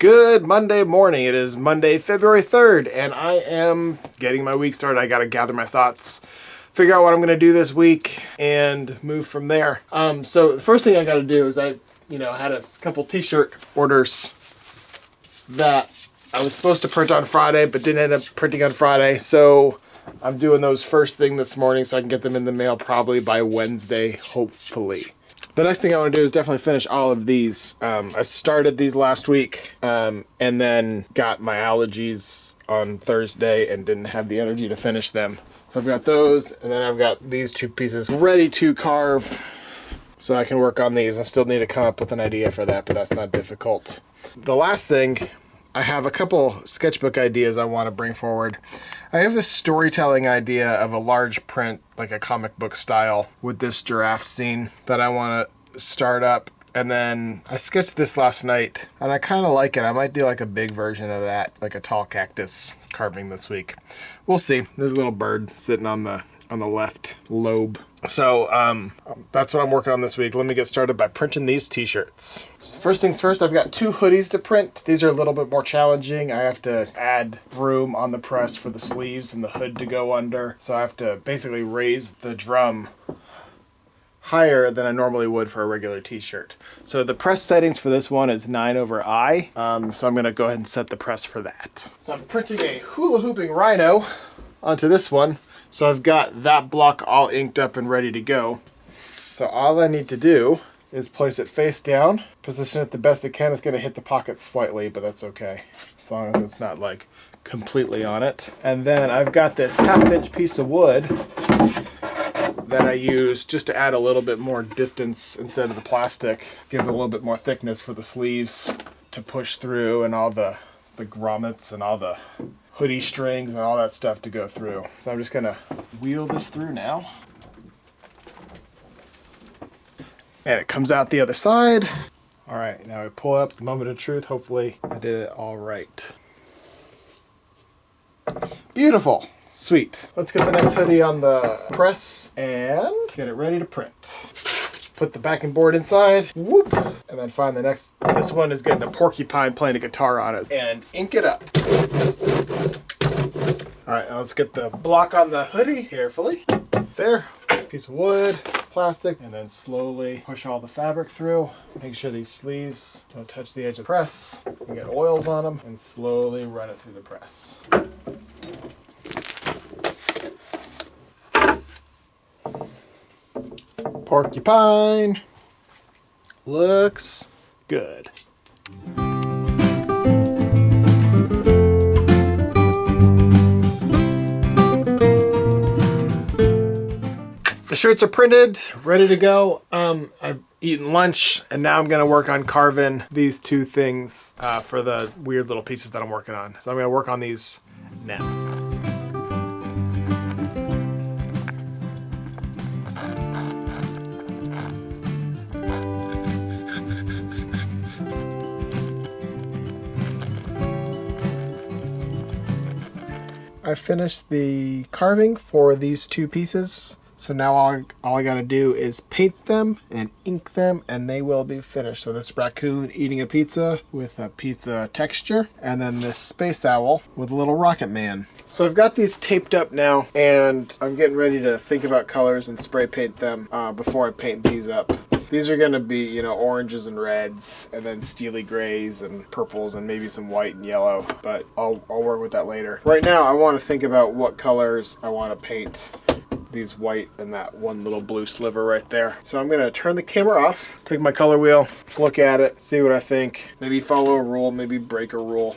Good Monday morning. It is Monday, February 3rd, and I am getting my week started. I got to gather my thoughts, figure out what I'm going to do this week, and move from there. So the first thing I got to do is I had a couple t-shirt orders that I was supposed to print on Friday, but didn't end up printing on Friday. So I'm doing those first thing this morning so I can get them in the mail probably by Wednesday, hopefully. The next thing I want to do is definitely finish all of these. I started these last week and then got my allergies on Thursday and didn't have the energy to finish them. So I've got those, and then I've got these two pieces ready to carve so I can work on these. I still need to come up with an idea for that, but that's not difficult. The last thing, I have a couple sketchbook ideas I want to bring forward. I have this storytelling idea of a large print, like a comic book style, with this giraffe scene that I want to start up. And then I sketched this last night, and I kind of like it. I might do like a big version of that, like a tall cactus carving this week. We'll see. There's a little bird sitting on the left lobe. So that's what I'm working on this week. Let me get started by printing these t-shirts. First things first, I've got two hoodies to print. These are a little bit more challenging. I have to add room on the press for the sleeves and the hood to go under. So I have to basically raise the drum higher than I normally would for a regular t-shirt. So the press settings for this one is 9/I. So I'm going to go ahead and set the press for that. So I'm printing a hula hooping rhino onto this one. So I've got that block all inked up and ready to go. So all I need to do is place it face down, position it the best it can. It's going to hit the pocket slightly, but that's okay, as long as it's not like completely on it. And then I've got this 1/2-inch piece of wood that I use just to add a little bit more distance instead of the plastic, give it a little bit more thickness for the sleeves to push through, and all the grommets and all the hoodie strings and all that stuff to go through. So I'm just gonna wheel this through now. And it comes out the other side. All right, now I pull up the moment of truth. Hopefully I did it all right. Beautiful, sweet. Let's get the next hoodie on the press and get it ready to print. Put the backing board inside, whoop, and then find the next. This one is getting a porcupine playing a guitar on it, and ink it up. All right, now let's get the block on the hoodie carefully. There, piece of wood, plastic, and then slowly push all the fabric through. Make sure these sleeves don't touch the edge of the press. You get oils on them, and slowly run it through the press. Porcupine looks good. The shirts are printed, ready to go. I've eaten lunch, and now I'm going to work on carving these two things for the weird little pieces that I'm working on. So I'm going to work on these now. I finished the carving for these two pieces. So now all I gotta do is paint them and ink them, and they will be finished. So this raccoon eating a pizza with a pizza texture, and then this space owl with a little rocket man. So I've got these taped up now, and I'm getting ready to think about colors and spray paint them before I paint these up. These are going to be, oranges and reds, and then steely grays and purples, and maybe some white and yellow, but I'll work with that later. Right now, I want to think about what colors I want to paint these white and that one little blue sliver right there. So I'm going to turn the camera off, take my color wheel, look at it, see what I think, maybe follow a rule, maybe break a rule,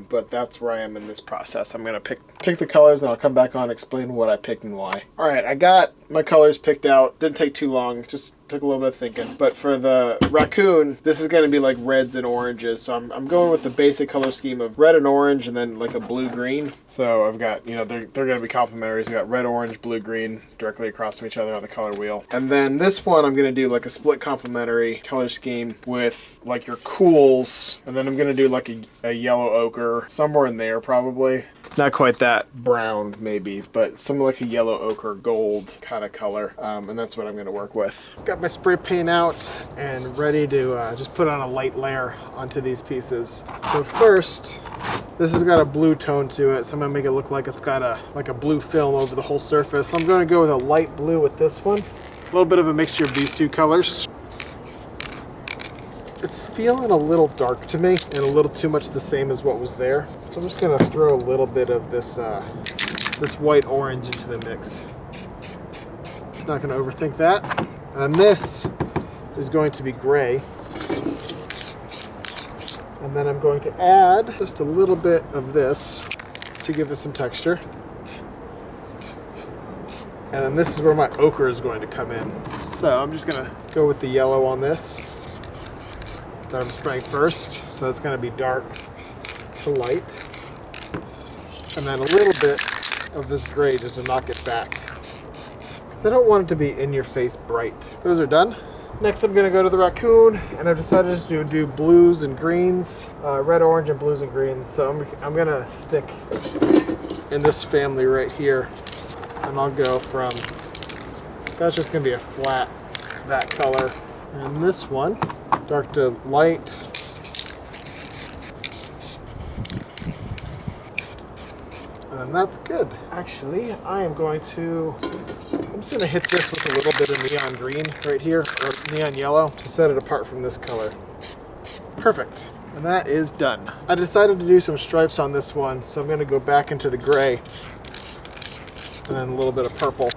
but that's where I am in this process. I'm going to pick the colors, and I'll come back on and explain what I picked and why. All right, I got my colors picked out. Didn't take too long, just took a little bit of thinking. But for the raccoon, this is going to be like reds and oranges. So I'm going with the basic color scheme of red and orange, and then like a blue-green. So I've got, they're going to be complementary. So I've got red, orange, blue, green directly across from each other on the color wheel. And then this one, I'm going to do like a split complementary color scheme with like your cools. And then I'm going to do like a yellow ochre, somewhere in there probably. Not quite that brown, maybe, but something like a yellow ochre gold kind of color. And that's what I'm going to work with. Got got my spray paint out and ready to just put on a light layer onto these pieces. So first, this has got a blue tone to it, so I'm gonna make it look like it's got a blue film over the whole surface. So I'm gonna go with a light blue with this one. A little bit of a mixture of these two colors. It's feeling a little dark to me and a little too much the same as what was there. So I'm just gonna throw a little bit of this this white orange into the mix. Not gonna overthink that. And this is going to be gray. And then I'm going to add just a little bit of this to give it some texture. And then this is where my ochre is going to come in. So I'm just gonna go with the yellow on this that I'm spraying first. So it's gonna be dark to light. And then a little bit of this gray just to knock it back. I don't want it to be in your face bright. Those are done. Next I'm gonna go to the raccoon, and I've decided to do blues and greens, red, orange, and blues and greens. So I'm gonna stick in this family right here, and I'll go from, that's just gonna be a flat, that color. And this one, dark to light. And that's good. Actually, I'm just gonna hit this with a little bit of neon green right here, or neon yellow, to set it apart from this color. Perfect. And that is done. I decided to do some stripes on this one, so I'm gonna go back into the gray and then a little bit of purple.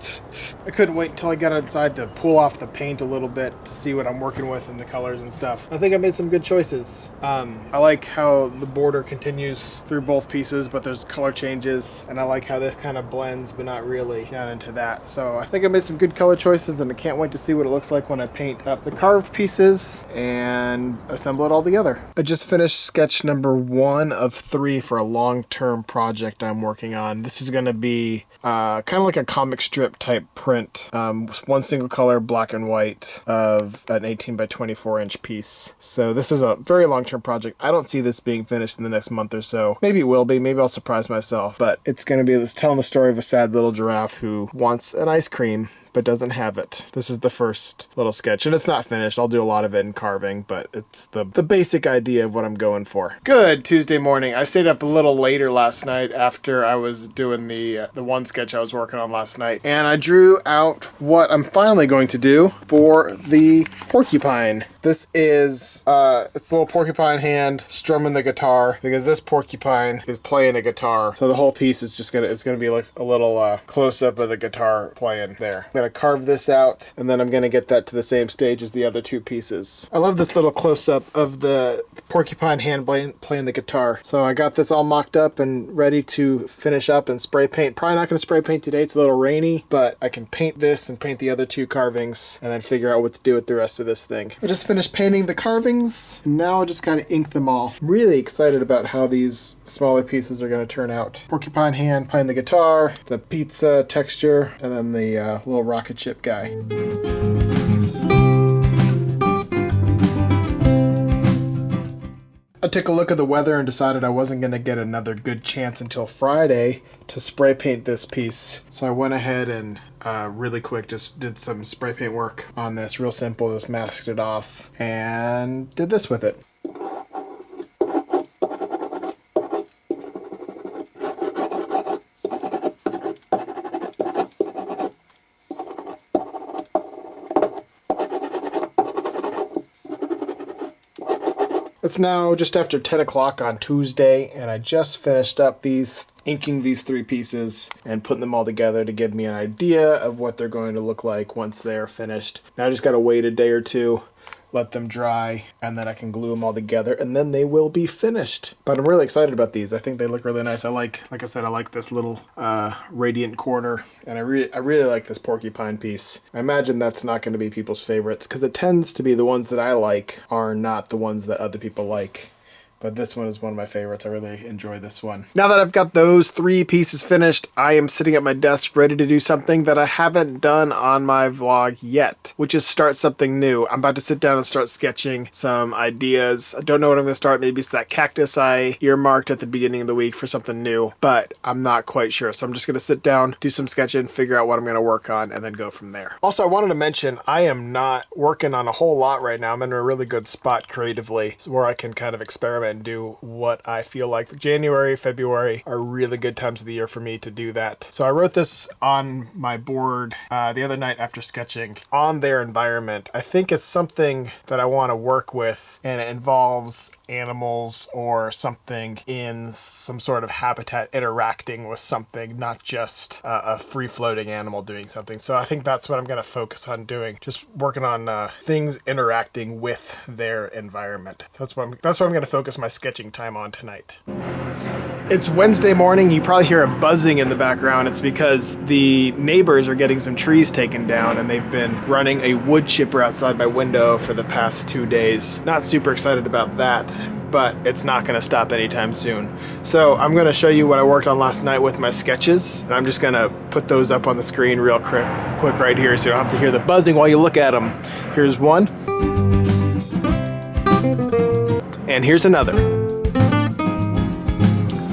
I couldn't wait until I got inside to pull off the paint a little bit to see what I'm working with and the colors and stuff. I think I made some good choices. I like how the border continues through both pieces, but there's color changes, and I like how this kind of blends, but not really down into that. So I think I made some good color choices, and I can't wait to see what it looks like when I paint up the carved pieces and assemble it all together. I just finished sketch number 1 of 3 for a long-term project I'm working on. This is going to be kind of like a comic strip type print. One single color, black and white, of an 18 by 24 inch piece. So this is a very long-term project. I don't see this being finished in the next month or so. Maybe it will be. Maybe I'll surprise myself. But it's going to be telling the story of a sad little giraffe who wants an ice cream but doesn't have it. This is the first little sketch, and it's not finished. I'll do a lot of it in carving, but it's the basic idea of what I'm going for. Good Tuesday morning. I stayed up a little later last night after I was doing the one sketch I was working on last night, and I drew out what I'm finally going to do for the porcupine. This is it's a little porcupine hand strumming the guitar, because this porcupine is playing a guitar. So the whole piece is just it's gonna be like a little close up of the guitar playing there. I'm gonna carve this out, and then I'm gonna get that to the same stage as the other two pieces. I love this little close up of the porcupine hand playing the guitar. So I got this all mocked up and ready to finish up and spray paint. Probably not gonna spray paint today, it's a little rainy, but I can paint this and paint the other two carvings and then figure out what to do with the rest of this thing. I just finished painting the carvings, and now I just gotta ink them all. I'm really excited about how these smaller pieces are gonna turn out. Porcupine hand playing the guitar, the pizza texture, and then the little rocket ship guy. I took a look at the weather and decided I wasn't going to get another good chance until Friday to spray paint this piece. So I went ahead and really quick just did some spray paint work on this. Real simple, just masked it off and did this with it. It's now just after 10 o'clock on Tuesday, and I just finished up inking these three pieces and putting them all together to give me an idea of what they're going to look like once they're finished. Now I just gotta wait a day or two, let them dry, and then I can glue them all together, and then they will be finished. But I'm really excited about these. I think they look really nice. Like I said, I like this little radiant corner, and I really like this porcupine piece. I imagine that's not going to be people's favorites, because it tends to be the ones that I like are not the ones that other people like. but this one is one of my favorites. I really enjoy this one. Now that I've got those 3 pieces finished, I am sitting at my desk ready to do something that I haven't done on my vlog yet, which is start something new. I'm about to sit down and start sketching some ideas. I don't know what I'm going to start. Maybe it's that cactus I earmarked at the beginning of the week for something new, but I'm not quite sure. So I'm just going to sit down, do some sketching, figure out what I'm going to work on, and then go from there. Also, I wanted to mention I am not working on a whole lot right now. I'm in a really good spot creatively where I can kind of experiment and do what I feel like. January, February are really good times of the year for me to do that. So I wrote this on my board the other night after sketching on their environment. I think it's something that I want to work with, and it involves animals or something in some sort of habitat interacting with something, not just a free-floating animal doing something. So I think that's what I'm going to focus on doing, just working on things interacting with their environment. So that's what I'm going to focus my sketching time on tonight. It's Wednesday morning. You probably hear a buzzing in the background. It's because the neighbors are getting some trees taken down, and they've been running a wood chipper outside my window for the past 2 days. Not super excited about that, but it's not going to stop anytime soon. So I'm going to show you what I worked on last night with my sketches, and I'm just going to put those up on the screen real quick right here so you don't have to hear the buzzing while you look at them. Here's one. And here's another.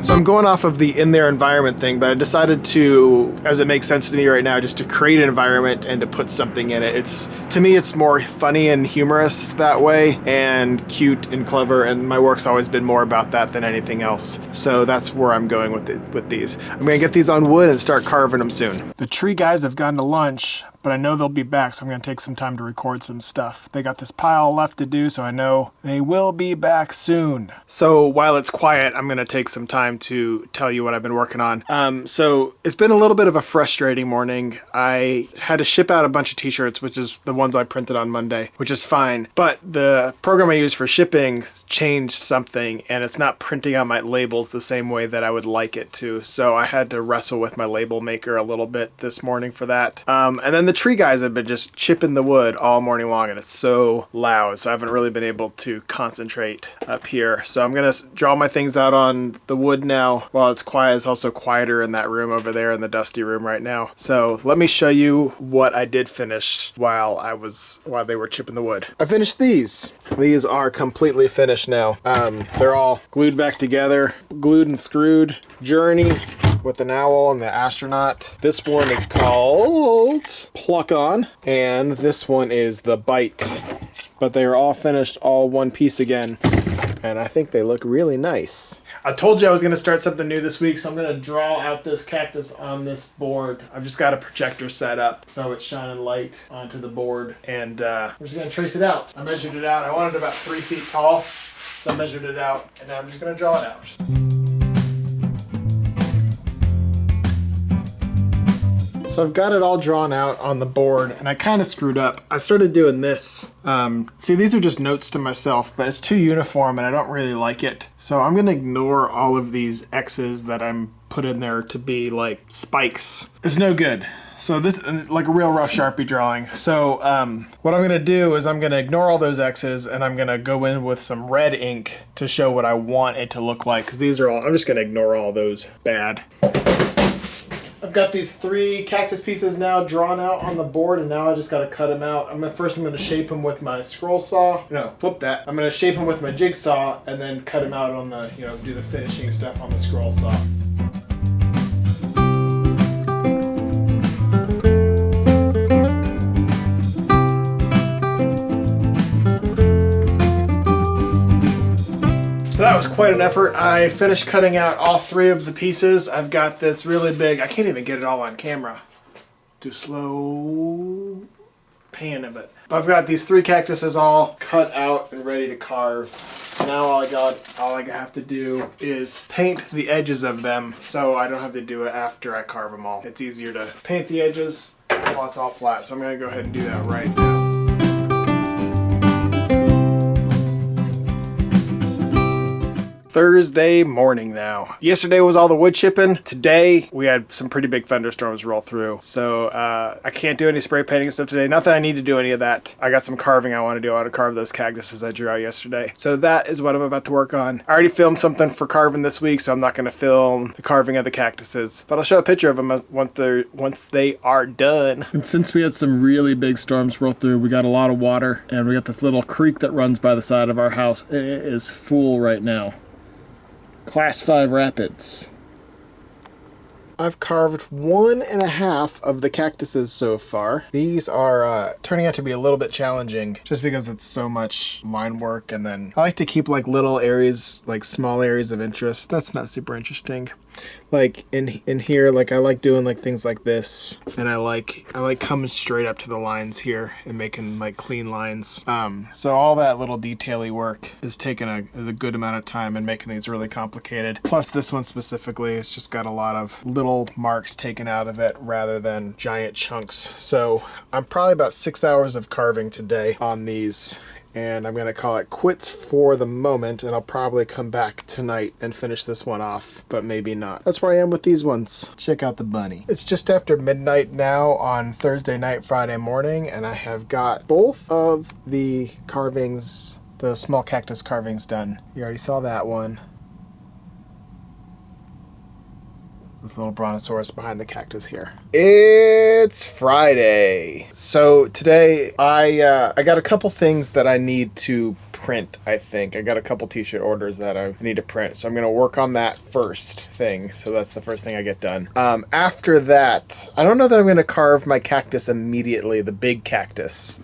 So I'm going off of the in their environment thing, but I decided to, as it makes sense to me right now, just to create an environment and to put something in it. To me, it's more funny and humorous that way, and cute and clever, and my work's always been more about that than anything else. So that's where I'm going with these. I'm gonna get these on wood and start carving them soon. The tree guys have gone to lunch, but I know they'll be back, so I'm going to take some time to record some stuff. They got this pile left to do, so I know they will be back soon. So while it's quiet, I'm going to take some time to tell you what I've been working on. So it's been a little bit of a frustrating morning. I had to ship out a bunch of t-shirts, which is the ones I printed on Monday, which is fine. But the program I use for shipping changed something, and it's not printing out my labels the same way that I would like it to. So I had to wrestle with my label maker a little bit this morning for that. And then the tree guys have been just chipping the wood all morning long, and it's so loud, so I haven't really been able to concentrate up here. So I'm gonna draw my things out on the wood now while it's quiet. It's also quieter in that room over there, in the dusty room right now. So let me show you what I did finish while they were chipping the wood. I finished these. These are completely finished now. They're all glued back together, glued and screwed. Journey with an owl and the astronaut. This one is called Pluck On, and this one is the Bite. But they are all finished, all one piece again, and I think they look really nice. I told you I was going to start something new this week, so I'm going to draw out this cactus on this board. I've just got a projector set up so it's shining light onto the board, and I'm just going to trace it out. I measured it out. I wanted it about 3 feet tall, so I measured it out, and now I'm just going to draw it out. So I've got it all drawn out on the board, and I kind of screwed up. I started doing this. See, these are just notes to myself, but it's too uniform and I don't really like it. So I'm gonna ignore all of these X's that I'm put in there to be like spikes. It's no good. So this is like a real rough Sharpie drawing. So what I'm gonna do is I'm gonna ignore all those X's, and I'm gonna go in with some red ink to show what I want it to look like, because these are all, I'm just gonna ignore all those bad. I've got these 3 cactus pieces now drawn out on the board, and now I just got to cut them out. First I'm going to shape them with my scroll saw. No, flip that. I'm going to shape them with my jigsaw and then cut them out on the, do the finishing stuff on the scroll saw. So that was quite an effort. I finished cutting out all 3 of the pieces. I've got this really big, I can't even get it all on camera. Do slow pan of it. But I've got these 3 cactuses all cut out and ready to carve. Now all I have to do is paint the edges of them, so I don't have to do it after I carve them all. It's easier to paint the edges while it's all flat, so I'm going to go ahead and do that right now. Thursday morning now. Yesterday was all the wood chipping. Today we had some pretty big thunderstorms roll through. So I can't do any spray painting and stuff today. Not that I need to do any of that. I got some carving I want to do. I want to carve those cactuses I drew out yesterday. So that is what I'm about to work on. I already filmed something for carving this week, so I'm not going to film the carving of the cactuses. But I'll show a picture of them once they are done. And since we had some really big storms roll through, we got a lot of water. And we got this little creek that runs by the side of our house. It is full right now. Class 5 rapids. I've carved 1.5 of the cactuses so far. These are turning out to be a little bit challenging just because it's so much line work, and then I like to keep like little areas, like small areas of interest. That's not super interesting. Like in here, like I like doing like things like this, and I like coming straight up to the lines here and making like clean lines. So all that little detail-y work is taking a good amount of time and making these really complicated. Plus this one specifically, it's just got a lot of little marks taken out of it rather than giant chunks. So I'm probably about 6 hours of carving today on these. And I'm going to call it quits for the moment, and I'll probably come back tonight and finish this one off, but maybe not. That's where I am with these ones. Check out the bunny. It's just after midnight now on Thursday night, Friday morning, and I have got both of the carvings, the small cactus carvings done. You already saw that one. This little brontosaurus behind the cactus here. It's Friday. So today I got a couple things that I need to print, I think. I got a couple t-shirt orders that I need to print. So I'm going to work on that first thing. So that's the first thing I get done. After that, I don't know that I'm going to carve my cactus immediately, the big cactus.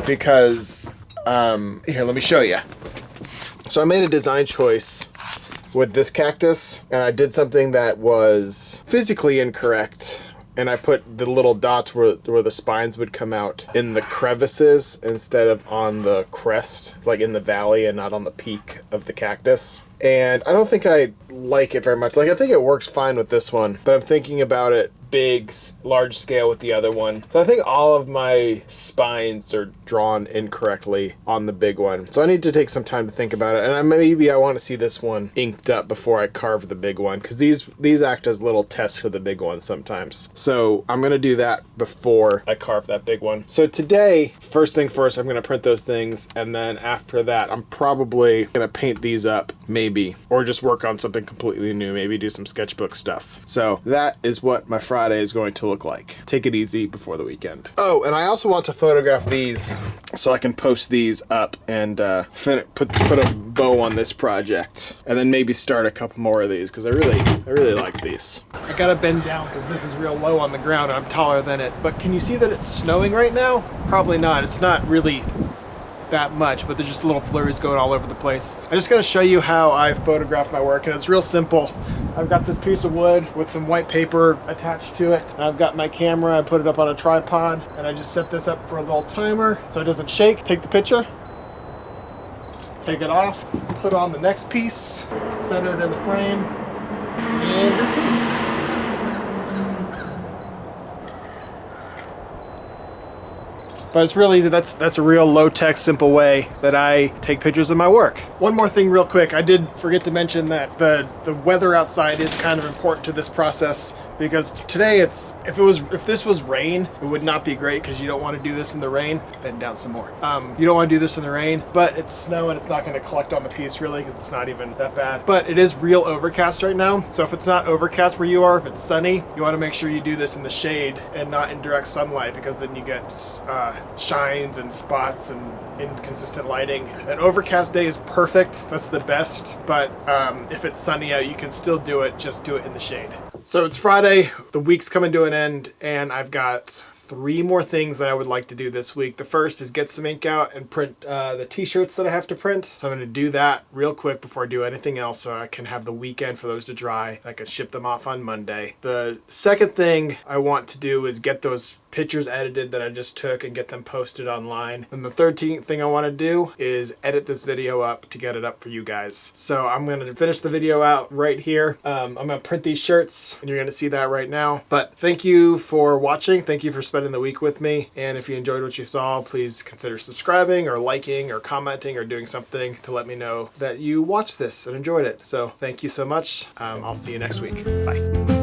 Because, here, let me show you. So I made a design choice with this cactus, and I did something that was physically incorrect, and I put the little dots where the spines would come out in the crevices instead of on the crest, like in the valley and not on the peak of the cactus. And I don't think I like it very much. Like, I think it works fine with this one, but I'm thinking about it big, large scale with the other one. So I think all of my spines are drawn incorrectly on the big one. So I need to take some time to think about it. And maybe I want to see this one inked up before I carve the big one, because these act as little tests for the big one sometimes. So I'm going to do that before I carve that big one. So today, first thing first, I'm going to print those things. And then after that, I'm probably going to paint these up, maybe, or just work on something completely new, maybe do some sketchbook stuff. So that is what my Friday is going to look like. Take it easy before the weekend. Oh, and I also want to photograph these so I can post these up and put a bow on this project, and then maybe start a couple more of these, because I really like these. I gotta bend down because this is real low on the ground and I'm taller than it. But can you see that it's snowing right now? Probably not. It's not really that much, but there's just little flurries going all over the place. I'm just gonna show you how I photograph my work, and it's real simple. I've got this piece of wood with some white paper attached to it, and I've got my camera. I put it up on a tripod, and I just set this up for a little timer so it doesn't shake. Take the picture, take it off, put on the next piece, center it in the frame, and repeat. But it's real easy. That's a real low-tech, simple way that I take pictures of my work. One more thing real quick. I did forget to mention that the weather outside is kind of important to this process, because today if this was rain, it would not be great, because you don't want to do this in the rain. Bend down some more. You don't want to do this in the rain, but it's snow and it's not going to collect on the piece really, because it's not even that bad. But it is real overcast right now. So if it's not overcast where you are, if it's sunny, you want to make sure you do this in the shade and not in direct sunlight, because then you get shines and spots and inconsistent lighting. An overcast day is perfect. That's the best. But if it's sunny out, you can still do it. Just do it in the shade. So it's Friday, the week's coming to an end, and I've got 3 more things that I would like to do this week. The first is get some ink out and print the t-shirts that I have to print. So I'm going to do that real quick before I do anything else, so I can have the weekend for those to dry. I can ship them off on Monday. The second thing I want to do is get those pictures edited that I just took and get them posted online. And the 13th thing I want to do is edit this video up to get it up for you guys. So I'm going to finish the video out right here. I'm going to print these shirts and you're going to see that right now. But thank you for watching. Thank you for spending the week with me. And if you enjoyed what you saw, please consider subscribing or liking or commenting or doing something to let me know that you watched this and enjoyed it. So thank you so much. I'll see you next week. Bye.